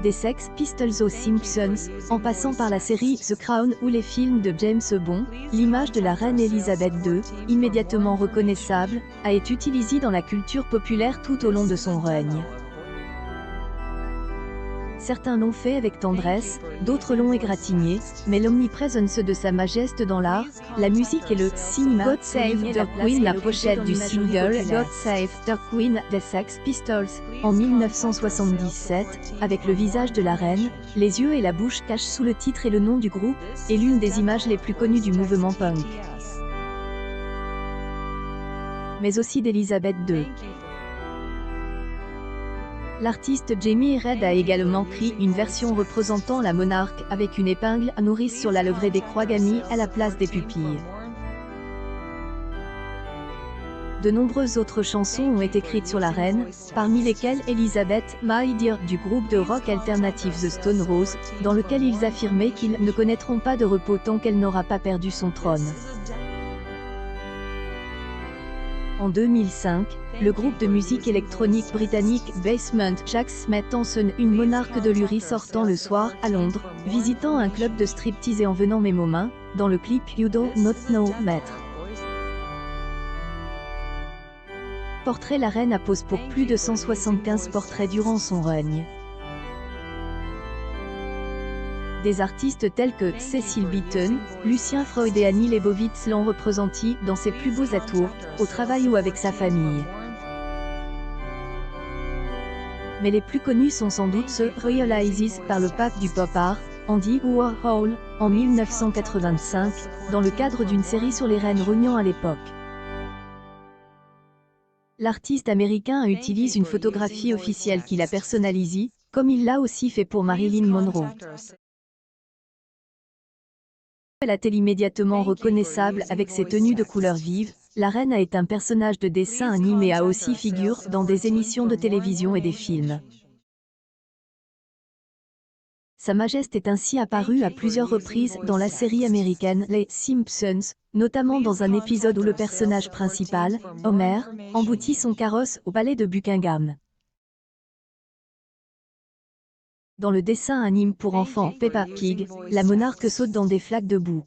des Sex Pistols aux Simpsons, en passant par la série The Crown ou les films de James Bond, l'image de la reine Elisabeth II, immédiatement reconnaissable, a été utilisée dans la culture populaire tout au long de son règne. Certains l'ont fait avec tendresse, d'autres l'ont égratigné, mais l'omniprésence de Sa Majesté dans l'art, la musique et le cinéma, God Save the Queen, la pochette du single God Save the Queen des Sex Pistols, en 1977, avec le visage de la reine, les yeux et la bouche cachés sous le titre et le nom du groupe, est l'une des images les plus connues du mouvement punk. Mais aussi d'Elisabeth II. L'artiste Jamie Reid a également créé une version représentant la monarque avec une épingle à nourrice sur la livrée des croix gamies à la place des pupilles. De nombreuses autres chansons ont été écrites sur la reine, parmi lesquelles Elizabeth, My Dear du groupe de rock alternatif The Stone Roses, dans lequel ils affirmaient qu'ils ne connaîtront pas de repos tant qu'elle n'aura pas perdu son trône. En 2005, le groupe de musique électronique britannique Basement Jaxx met en scène une monarque de Lurie sortant le soir à Londres, visitant un club de striptease et en venant mes mains, dans le clip You Don't Not Know Maître. Portrait. La reine a posé pour plus de 175 portraits durant son règne. Des artistes tels que Cecil Beaton, Lucien Freud et Annie Leibovitz l'ont représenté dans ses plus beaux atours, au travail ou avec sa famille. Mais les plus connus sont sans doute ceux réalisés par le pape du pop art, Andy Warhol, en 1985, dans le cadre d'une série sur les reines régnant à l'époque. L'artiste américain utilise une photographie officielle qu'il a personnalisée, comme il l'a aussi fait pour Marilyn Monroe. Elle est immédiatement reconnaissable avec ses tenues de couleurs vives. La reine a été un personnage de dessin animé et a aussi figuré dans des émissions de télévision et des films. Sa Majesté est ainsi apparue à plusieurs reprises dans la série américaine Les Simpsons, notamment dans un épisode où le personnage principal, Homer, emboutit son carrosse au palais de Buckingham. Dans le dessin anime pour enfants Peppa Pig, la monarque saute dans des flaques de boue.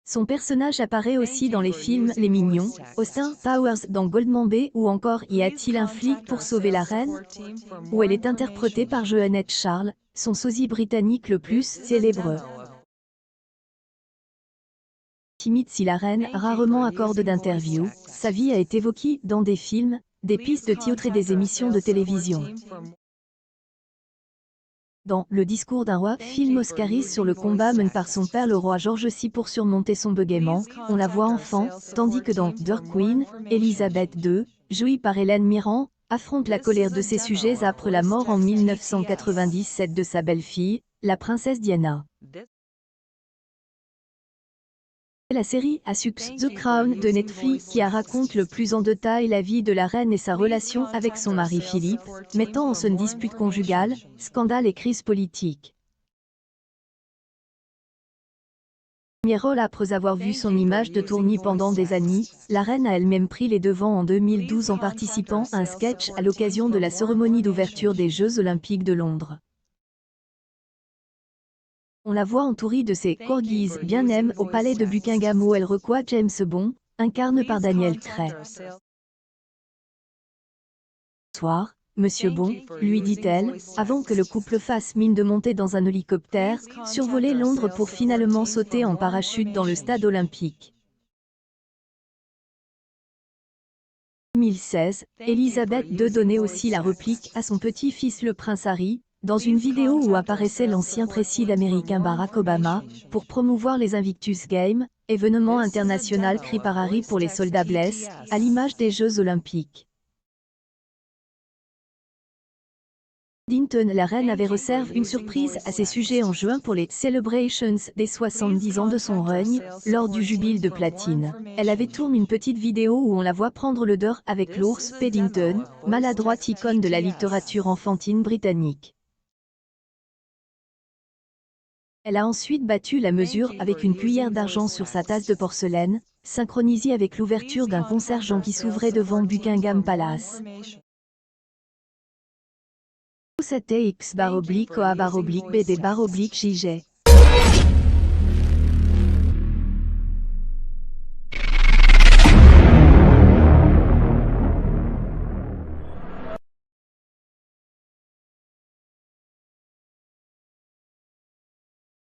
Son personnage apparaît aussi dans les films Les Mignons, Austin Powers dans Goldman Bay ou encore Y a-t-il un flic pour sauver la reine, où elle est interprétée par Jeannette Charles, son sosie britannique le plus célèbre. Timide si la reine rarement accorde d'interviews, sa vie a été évoquée dans des films, des pistes de théâtre et des émissions de télévision. Dans Le discours d'un roi, film oscarisé sur le combat mené par son père le roi George VI pour surmonter son bégaiement, on la voit enfant, tandis que dans The Queen, Elisabeth II, jouée par Hélène Mirren, affronte la colère de ses sujets après la mort en 1997 de sa belle-fille, la princesse Diana. La série à succès The Crown de Netflix qui raconte le plus en détail la vie de la reine et sa relation avec son mari Philippe, mettant en scène dispute conjugale, scandale et crise politique. Premier rôle après avoir vu son image de tournée pendant des années, la reine a elle-même pris les devants en 2012 en participant à un sketch à l'occasion de la cérémonie d'ouverture des Jeux Olympiques de Londres. On la voit entourée de ses corgis bien-aimés au palais de Buckingham où elle reçoit James Bond, incarné par Daniel Craig. Soir, Monsieur Bond, lui dit-elle, avant que le couple fasse mine de monter dans un hélicoptère, survoler Londres pour finalement sauter en parachute dans le stade olympique. En 2016, Elisabeth II donnait aussi la réplique à son petit-fils le prince Harry, dans une vidéo où apparaissait l'ancien président américain Barack Obama, pour promouvoir les Invictus Games, événement international créé par Harry pour les soldats blessés, à l'image des Jeux Olympiques. La reine avait réservé une surprise à ses sujets en juin pour les Celebrations des 70 ans de son règne, lors du jubilé de platine. Elle avait tourné une petite vidéo où on la voit prendre le dehors avec l'ours Paddington, maladroite icône de la littérature enfantine britannique. Elle a ensuite battu la mesure avec une cuillère d'argent sur sa tasse de porcelaine, synchronisée avec l'ouverture d'un concert qui s'ouvrait devant Buckingham Palace. 07 X /OA/BD/JJ.